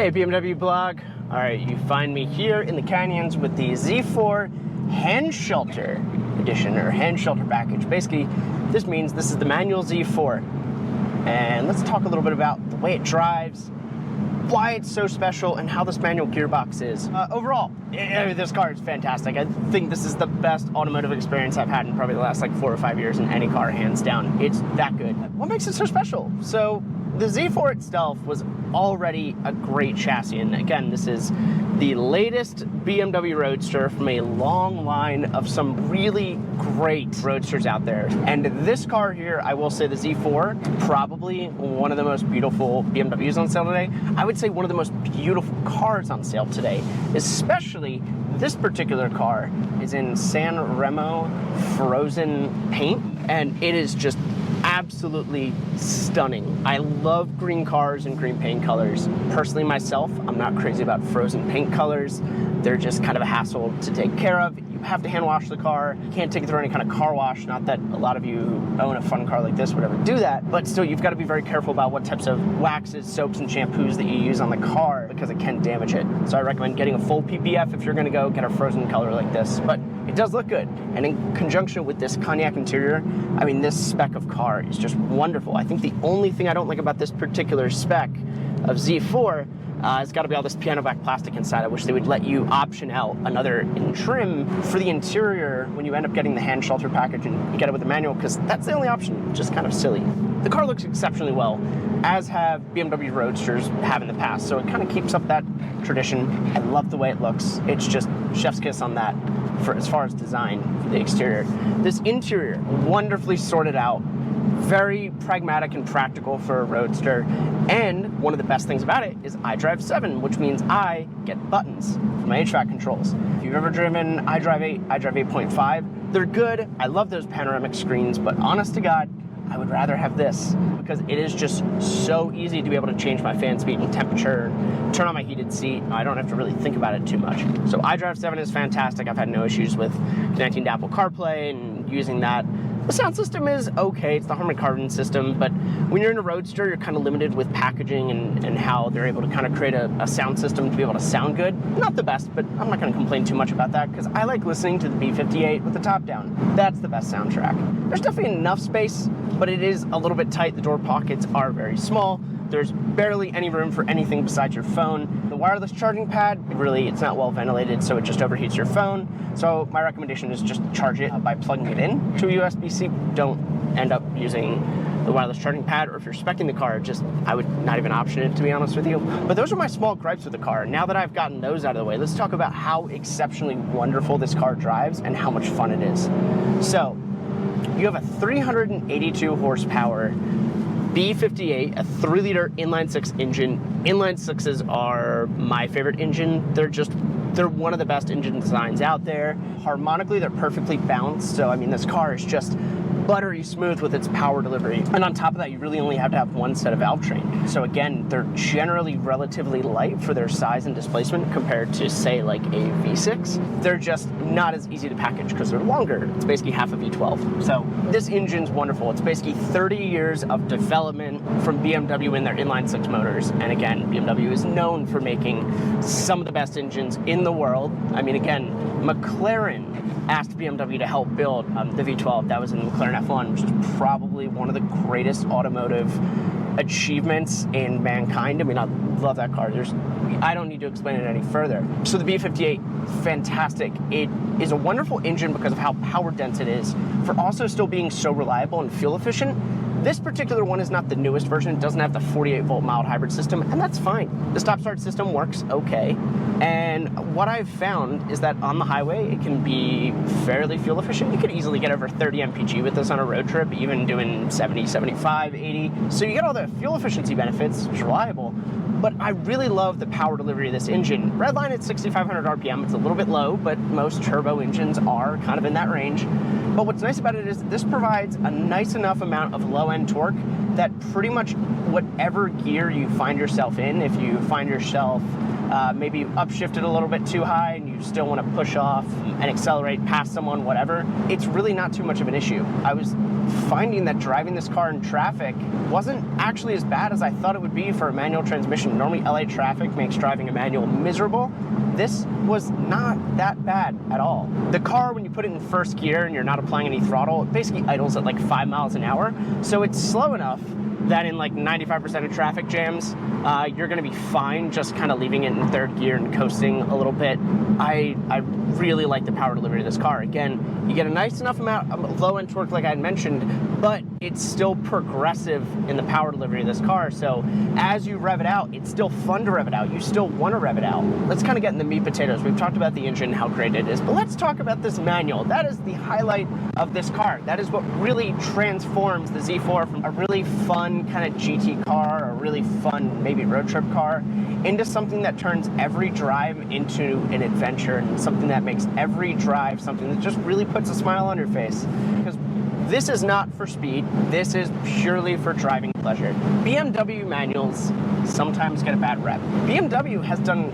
Hey BMW blog. All right, you find me here in the canyons with the Z4 Handschalter edition, or Handschalter package. Basically, this means this is the manual Z4. And let's talk a little bit about the way it drives, why it's so special, and how this manual gearbox is. Overall, this car is fantastic. I think this is the best automotive experience I've had in probably the last like 4 or 5 years in any car, hands down. It's that good. What makes it so special? So the Z4 itself was already a great chassis, and again, this is the latest BMW Roadster from a long line of some really great Roadsters out there. And this car here, I will say the Z4, probably one of the most beautiful BMWs on sale today. I would say one of the most beautiful cars on sale today, especially this particular car is in San Remo frozen paint, and it is just absolutely stunning. I love green cars and green paint colors. Personally myself, I'm not crazy about frozen paint colors. They're just kind of a hassle to take care of. You have to hand wash the car. You can't take it through any kind of car wash. Not that a lot of you who own a fun car like this would ever do that, but still you've got to be very careful about what types of waxes, soaps, and shampoos that you use on the car because it can damage it. So I recommend getting a full PPF if you're going to go get a frozen color like this. But it does look good. And in conjunction with this cognac interior, I mean, this spec of car is just wonderful. I think the only thing I don't like about this particular spec of Z4 it's got to be all this piano black plastic inside. I wish they would let you option out another in trim for the interior when you end up getting the Handschalter package and you get it with the manual, because that's the only option, which is kind of silly. The car looks exceptionally well, as have BMW Roadsters have in the past, so it kind of keeps up that tradition. I love the way it looks. It's just chef's kiss on that for as far as design for the exterior. This interior, wonderfully sorted out, very pragmatic and practical for a Roadster, and one of the best things about it is iDrive 7, which means I get buttons for my HVAC controls. If you've ever driven iDrive 8, iDrive 8.5, they're good. I love those panoramic screens, but honest to God, I would rather have this because it is just so easy to be able to change my fan speed and temperature, turn on my heated seat. I don't have to really think about it too much. So iDrive 7 is fantastic. I've had no issues with connecting to Apple CarPlay and using that. The sound system is okay. It's the Harman Kardon system, but when you're in a Roadster, you're kind of limited with packaging and how they're able to kind of create a sound system to be able to sound good. Not the best, but I'm not going to complain too much about that because I like listening to the B58 with the top down. That's the best soundtrack. There's definitely enough space, but it is a little bit tight. The door pockets are very small. There's barely any room for anything besides your phone. The wireless charging pad, really, it's not well ventilated, so it just overheats your phone. So my recommendation is just charge it by plugging it in to a USB-C. Don't end up using the wireless charging pad, or if you're speccing the car, I would not even option it, to be honest with you. But those are my small gripes with the car. Now that I've gotten those out of the way, let's talk about how exceptionally wonderful this car drives and how much fun it is. So you have a 382 horsepower B58, a 3-liter inline-six engine. Inline-sixes are my favorite engine. They're one of the best engine designs out there. Harmonically, they're perfectly balanced. So, I mean, this car is just buttery smooth with its power delivery. And on top of that, you really only have to have one set of valve train. So again, they're generally relatively light for their size and displacement compared to, say, like a V6. They're just not as easy to package because they're longer. It's basically half a V12. So this engine's wonderful. It's basically 30 years of development from BMW in their inline-six motors. And again, BMW is known for making some of the best engines in the world. I mean, again, McLaren asked BMW to help build the V12. That was in the McLaren F1, which is probably one of the greatest automotive achievements in mankind. I mean, I love that car. I don't need to explain it any further. So the B58, fantastic. It is a wonderful engine because of how power dense it is, for also still being so reliable and fuel efficient. This particular one is not the newest version. It doesn't have the 48-volt mild hybrid system, and that's fine. The stop-start system works okay. And what I've found is that on the highway, it can be fairly fuel efficient. You could easily get over 30 mpg with this on a road trip, even doing 70, 75, 80. So you get all the fuel efficiency benefits, it's reliable. But I really love the power delivery of this engine. Redline at 6,500 RPM, it's a little bit low, but most turbo engines are kind of in that range. But what's nice about it is this provides a nice enough amount of low-end torque that pretty much whatever gear you find yourself in, if you find yourself maybe upshifted a little bit too high and you still want to push off and accelerate past someone, whatever, it's really not too much of an issue. I was finding that driving this car in traffic wasn't actually as bad as I thought it would be for a manual transmission. Normally LA traffic makes driving a manual miserable. This was not that bad at all. The car, when you put it in first gear and you're not applying any throttle, it basically idles at like 5 miles an hour. So it's slow enough that in like 95% of traffic jams, you're gonna be fine just kind of leaving it in third gear and coasting a little bit. I really like the power delivery of this car. Again, you get a nice enough amount of low end torque like I had mentioned, but it's still progressive in the power delivery of this car. So as you rev it out, it's still fun to rev it out. You still want to rev it out. Let's kind of get in the meat potatoes. We've talked about the engine, how great it is, but let's talk about this manual. That is the highlight of this car. That is what really transforms the Z4 from a really fun kind of GT car, a really fun maybe road trip car, into something that turns every drive into an adventure, and something that makes every drive something that just really puts a smile on your face. Because this is not for speed, this is purely for driving pleasure. BMW manuals sometimes get a bad rep. BMW has done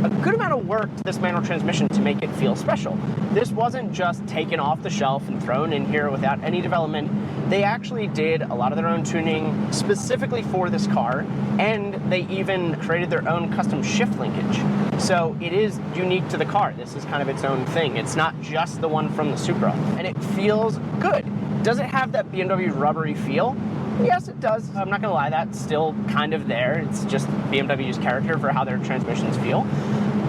a good amount of work to this manual transmission to make it feel special. This wasn't just taken off the shelf and thrown in here without any development. They actually did a lot of their own tuning specifically for this car, and they even created their own custom shift linkage. So it is unique to the car. This is kind of its own thing. It's not just the one from the Supra, and it feels good. Does it have that BMW rubbery feel? Yes, it does. I'm not gonna lie, that's still kind of there. It's just BMW's character for how their transmissions feel.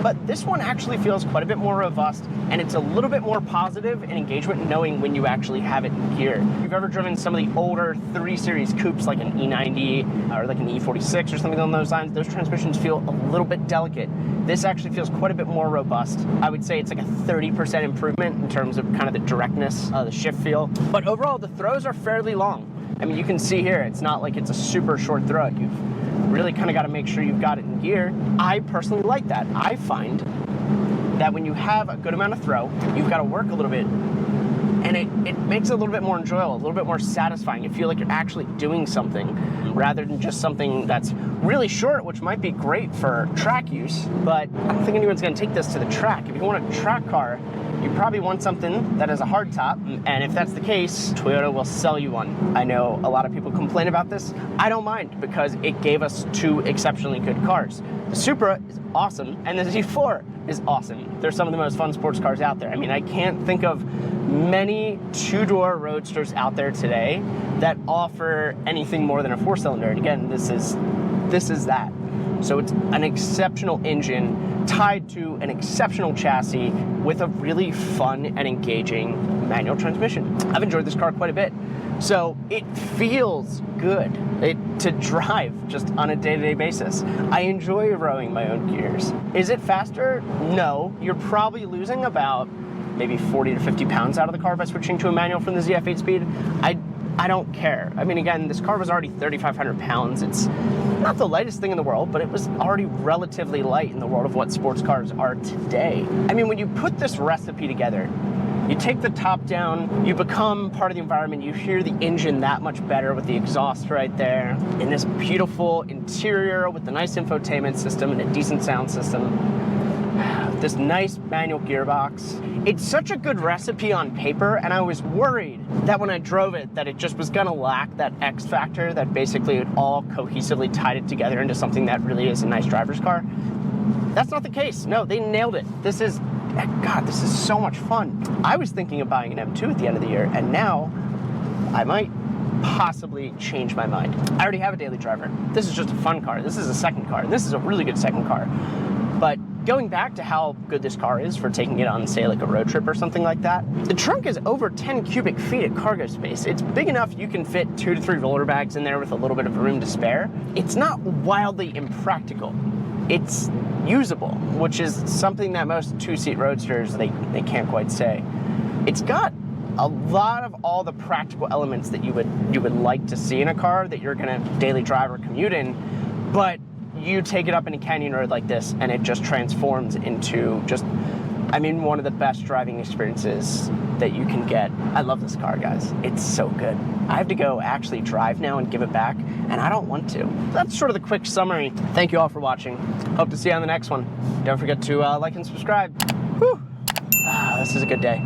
But this one actually feels quite a bit more robust, and it's a little bit more positive in engagement knowing when you actually have it in gear. If you've ever driven some of the older 3 Series coupes like an E90 or like an E46 or something along those lines, those transmissions feel a little bit delicate. This actually feels quite a bit more robust. I would say it's like a 30% improvement in terms of kind of the directness, the shift feel. But overall, the throws are fairly long. I mean, you can see here, it's not like it's a super short throw. You've really kind of got to make sure you've got it in gear. I personally like that. I find that when you have a good amount of throw, you've got to work a little bit, and it makes it a little bit more enjoyable, a little bit more satisfying. You feel like you're actually doing something rather than just something that's really short, which might be great for track use, but I don't think anyone's going to take this to the track. If you want a track car, you probably want something that has a hard top, and if that's the case, Toyota will sell you one. I know a lot of people complain about this. I don't mind, because it gave us 2 exceptionally good cars. The Supra is awesome, and the Z4 is awesome. They're some of the most fun sports cars out there. I mean, I can't think of many 2-door roadsters out there today that offer anything more than a 4-cylinder. And again, this is that. So it's an exceptional engine tied to an exceptional chassis with a really fun and engaging manual transmission. I've enjoyed this car quite a bit. So it feels good to drive just on a day-to-day basis. I enjoy rowing my own gears. Is it faster? No. You're probably losing about maybe 40 to 50 pounds out of the car by switching to a manual from the ZF 8-speed. I don't care. I mean, again, this car was already 3,500 pounds. It's not the lightest thing in the world, but it was already relatively light in the world of what sports cars are today. I mean, when you put this recipe together, you take the top down, you become part of the environment, you hear the engine that much better with the exhaust right there, in this beautiful interior with the nice infotainment system and a decent sound system. This nice manual gearbox. It's such a good recipe on paper, and I was worried that when I drove it that it just was gonna lack that X factor, that basically it all cohesively tied it together into something that really is a nice driver's car. That's not the case. No, they nailed it. This is, God, this is so much fun. I was thinking of buying an M2 at the end of the year, and now I might possibly change my mind. I already have a daily driver. This is just a fun car. This is a second car, and this is a really good second car. But going back to how good this car is for taking it on, say, like a road trip or something like that, the trunk is over 10 cubic feet of cargo space. It's big enough you can fit 2 to 3 roller bags in there with a little bit of room to spare. It's not wildly impractical. It's usable, which is something that most 2-seat roadsters, they can't quite say. It's got a lot of all the practical elements that you would like to see in a car that you're gonna daily drive or commute in, but you take it up in a canyon road like this and it just transforms into just, I mean, one of the best driving experiences that you can get. I love this car, guys. It's so good. I have to go actually drive now and give it back, and I don't want to. That's sort of the quick summary. Thank you all for watching. Hope to see you on the next one. Don't forget to like and subscribe. Whew. This is a good day.